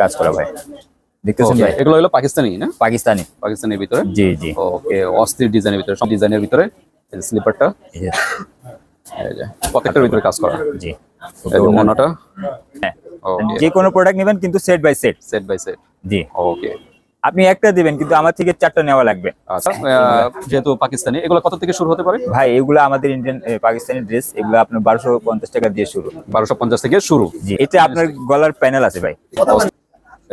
কাজ করা ভাই, দেখতেছেন ভাই, এগুলো হলো পাকিস্তানি না? পাকিস্তানি, পাকিস্তানের ভিতরে। জি জি। ওকে, অস্থির ডিজাইনের ভিতরে, সব ডিজাইনের ভিতরে স্লিপারটা এই যে প্রত্যেকটার ভিতরে কাজ করা। জি, এই যে ওনাটা, হ্যাঁ, ওকে, যে কোনো প্রোডাক্ট নেবেন কিন্তু set by set. Set by set. জি, ওকে, আপনি একটা দিবেন কিন্তু আমার থেকে 4টা নেওয়া লাগবে। আচ্ছা। যেহেতু পাকিস্তানি, এগুলো কত থেকে শুরু হতে পারে? ভাই এগুলো আমাদের ইন্ডিয়ান পাকিস্তানি ড্রেস, এগুলো আপনার 1250 টাকা দিয়ে শুরু। 1250 থেকে শুরু। জি, এটা আপনার গলার প্যানেল আছে ভাই,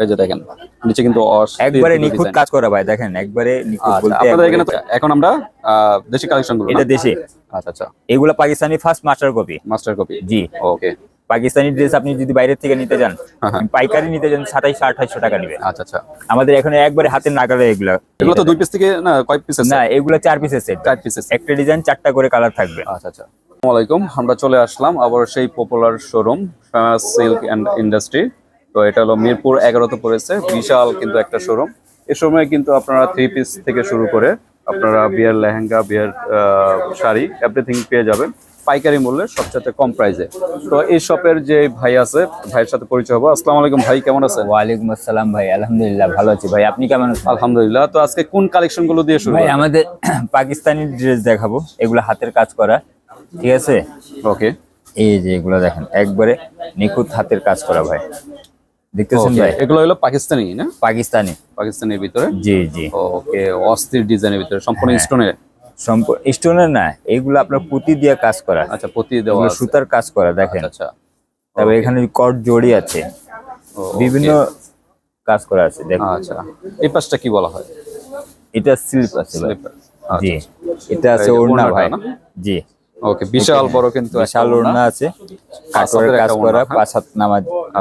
এই যে দেখেন নিচে কিন্তু একবারে নিখুঁত কাজ করা ভাই, দেখেন একবারে নিখুঁত বলতে। আপনাদের এখানে তো এখন আমরা দেশি কালেকশন গুলো, এটা দেশি। আচ্ছা আচ্ছা, এগুলো Pakistani first master copy. Master copy. জি, ওকে। পাকিস্তানি ড্রেস আপনি যদি বাইরে থেকে নিতে যান, পাইকারি নিতে যান 2700-2800 টাকা নেবে। আচ্ছা আচ্ছা, আমাদের এখানে একবারে হাতের নাগালে এগুলো। এগুলো তো 2 পিস থেকে না, কয় পিস আছে? না, এগুলো 4 পিসের সেট। 4 পিস। একটা ডিজাইন 4টা করে কালার থাকবে। আচ্ছা আচ্ছা। আসসালামু আলাইকুম, আমরা চলে আসলাম আবার সেই popular showroom famous silk and industry. তো এটা হলো মিরপুর 11-তে পড়েছে, বিশাল কিন্তু একটা শোরুম। এই সময় কিন্তু আপনারা 3 পিস থেকে শুরু করে আপনারা বিয়ের লেহেঙ্গা, বিয়ের শাড়ি, এভরিথিং পেয়ে যাবেন পাইকারি মূল্যে, সবচেয়ে কম প্রাইসে। তো এই শপের যে ভাই আছে, ভাইয়ের সাথে পরিচয় হবো। আসসালামু আলাইকুম ভাই, কেমন আছেন? ওয়ালাইকুম আসসালাম ভাই, আলহামদুলিল্লাহ ভালো আছি ভাই, আপনি কেমন আছেন? আলহামদুলিল্লাহ। তো আজকে কোন কালেকশন গুলো দিয়ে শুরু? ভাই আমাদের পাকিস্তানি ড্রেস দেখাবো, এগুলো হাতের কাজ করা, ঠিক আছে? ওকে, এই যে এগুলো দেখেন একবারে নিখুঁত হাতের কাজ করা ভাই, দেখতেছেন ভাই? এগুলো হলো পাকিস্তানি না? পাকিস্তানি, পাকিস্তানের ভিতরে। জি জি। ওকে, অস্থির ডিজাইনের ভিতরে, সম্পূর্ণ স্টোনের। সম্পূর্ণ স্টোনের না, এগুলো আপনার পুঁতি দিয়ে কাজ করা। আচ্ছা, পুঁতি দেওয়া আছে, সুতার কাজ করা দেখেন। আচ্ছা। তবে এখানে কট জড়ি আছে, বিভিন্ন কাজ করা আছে দেখেন। আচ্ছা, এই পাশটা কি বলা হয়? এটা স্লিপ আছে ভাই, স্লিপার। জি। এটা আছে ওড়না ভাই, জি। ওকে, বিশাল বড় কিন্তু বিশাল ওড়না আছে, কাটওয়ার্কের কাজ করা, 5 হাত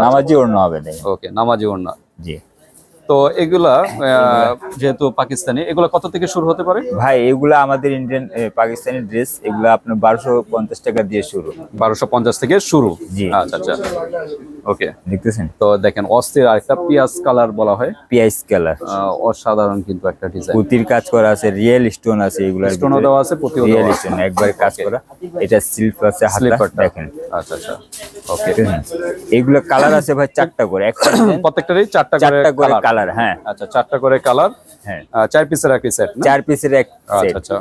নামাজি ওড়না হবে দেখেন। ওকে, নামাজি ওড়না, জি। তো এগুলা যেহেতু পাকিস্তানি, এগুলা কত থেকে শুরু হতে পারে? ভাই এগুলা আমাদের ইন্ডিয়ান পাকিস্তানি ড্রেস, এগুলা আপনার 1250 টাকা দিয়ে শুরু। 1250 থেকে শুরু, জি। আচ্ছা আচ্ছা, ওকে। দেখতেছেন তো দেখেন অস্থির আরেকটা পিয়াজ কালার বলা হয়, পিয়াজ কালার, অসাধারণ কিন্তু একটা ডিজাইন। পুতির কাজ করা আছে, রিয়েল স্টোন আছে, এগুলা স্টোনও দেওয়া আছে, পুঁতিও রিয়েল দেওয়া আছে, স্টোন একবারে কাজ করা। এটা স্লিপ আছে, হাতা দেখেন। আচ্ছা আচ্ছা, ওকে। এগুলা কালার আছে ভাই 4টা করে, একটা প্রত্যেকটারই 4টা করে কালার, হ্যাঁ। আচ্ছা, 4টা করে কালার, হ্যাঁ। 4 পিসের একই সেট না? 4 পিসের এক সেট। আচ্ছা আচ্ছা,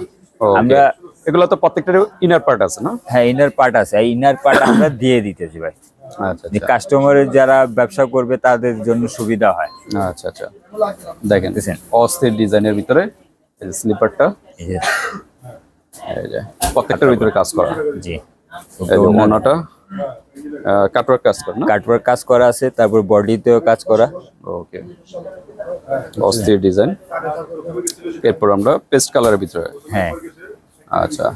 আমরা এগুলো তো প্রত্যেকটার ইনার পার্ট আছে না? হ্যাঁ, ইনার পার্ট আছে, এই ইনার পার্ট আমরা দিয়ে দিতেছি ভাই। আচ্ছা যে আচ্ছা, কাস্টমারের যারা ব্যবসা করবে তাদের জন্য সুবিধা হয়। আচ্ছা আচ্ছা, দেখেন অস্থির ডিজাইনের ভিতরে স্লিপারটা, এই যে এই যে প্রত্যেকটার ভিতরে কাজ করা। জি, এই যে ওনাটা কাটওয়ার্ক কাজ করা না? কাটওয়ার্ক কাজ করা আছে, তারপর বডিতেও কাজ করা। ওকে, অস্থির ডিজাইন। এরপর আমরা পেস্ট কালারের ভিতরে, হ্যাঁ। আচ্ছা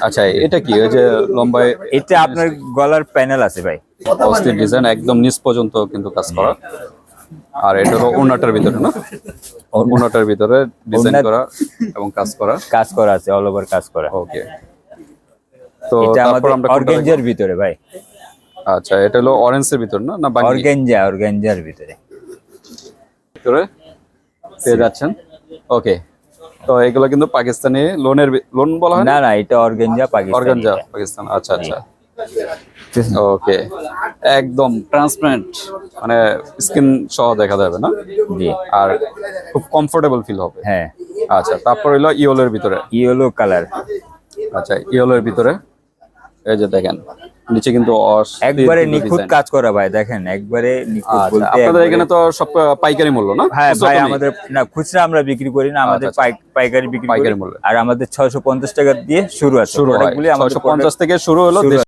আচ্ছা, এটা কি ওই যে লম্বায়? এটা আপনার গলার প্যানেল আছে ভাই, অস্থির ডিজাইন, একদম নিচ পর্যন্ত কিন্তু কাজ করা। আর এটা হলো ওনাটার ভিতরে না? ওনাটার ভিতরে ডিজাইন করা এবং কাজ করা আছে, অল ওভার কাজ করা। ওকে, তো এটা তারপর আমাদের আমরা অর্গানজার ভিতরে ভাই। আচ্ছা, এটা হলো অরেঞ্জের ভিতর না? না, অর্গানজার ভিতরে পেয়ে যাচ্ছেন। ওকে, তো এগুলো কিন্তু পাকিস্তানি লোন বলা হয় না? না, এটা অর্গানজা পাকিস্তান। আচ্ছা আচ্ছা, ওকে, একদম ট্রান্সপারেন্ট, মানে স্কিন সহ দেখা যাবে না? জি, আর খুব কমফোর্টেবল ফিল হবে। হ্যাঁ। আচ্ছা, তারপর হলো ইয়েলোর ভিতরে। ইয়েলো কালার, আচ্ছা, ইয়েলোর ভিতরে এই যে দেখেন নিচে কিন্তু একবারে নিখুঁত কাজ করা ভাই, দেখেন একবারে নিখুঁত বলতে। আপনাদের এখানে তো সব পাইকারি মূল্য না? হ্যাঁ ভাই, আমাদের না খুচরা আমরা বিক্রি করি না, আমাদের পাইকারি বিক্রি করি। মূল্য। আর আমাদের 650 টাকা দিয়ে শুরু আছে, শুরু হয় 650 থেকে শুরু হলো।